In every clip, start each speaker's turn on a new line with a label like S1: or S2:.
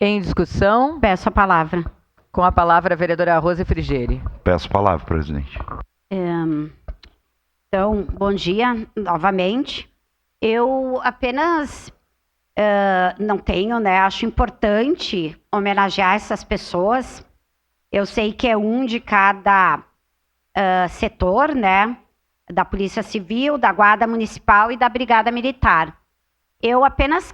S1: Em discussão,
S2: Peço a palavra.
S1: com a palavra a vereadora Rose Frigieri.
S3: Peço a palavra, presidente.
S2: Então, bom dia novamente. Eu apenas não tenho, né? Acho importante homenagear essas pessoas. Eu sei que é um de cada setor, né? Da Polícia Civil, da Guarda Municipal e da Brigada Militar. Eu apenas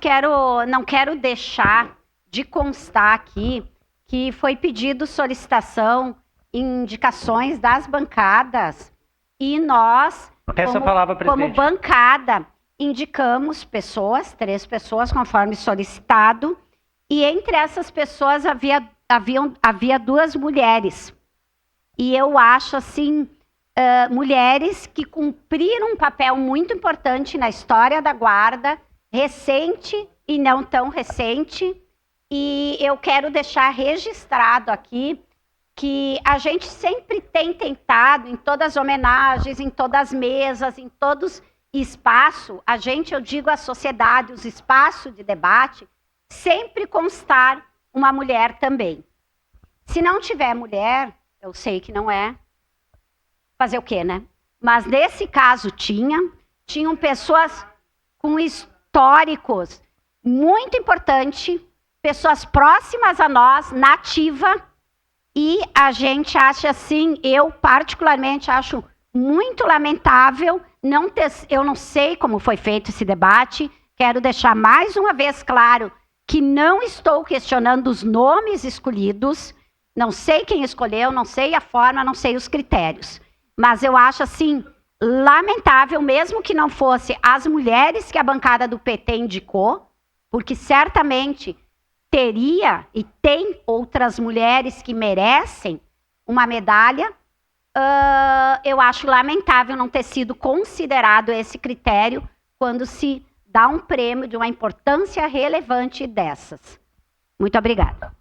S2: não quero deixar de constar aqui que foi pedido solicitação, indicações das bancadas e nós,
S4: Peço a palavra, presidente.
S2: como bancada, indicamos pessoas, 3 pessoas, conforme solicitado, e entre essas pessoas havia 2 mulheres. E eu acho, assim, mulheres que cumpriram um papel muito importante na história da Guarda, recente e não tão recente, e eu quero deixar registrado aqui que a gente sempre tem tentado, em todas as homenagens, em todas as mesas, em todos espaço, eu digo a sociedade, os espaços de debate, sempre constar uma mulher também. Se não tiver mulher, eu sei que não é, fazer o quê, né? Mas nesse caso tinham pessoas com históricos muito importantes, pessoas próximas a nós, nativa, e a gente acha assim, eu particularmente acho muito lamentável, eu não sei como foi feito esse debate, quero deixar mais uma vez claro que não estou questionando os nomes escolhidos, não sei quem escolheu, não sei a forma, não sei os critérios, mas eu acho assim, lamentável, mesmo que não fosse as mulheres que a bancada do PT indicou, porque certamente teria e tem outras mulheres que merecem uma medalha, eu acho lamentável não ter sido considerado esse critério quando se dá um prêmio de uma importância relevante dessas. Muito obrigada.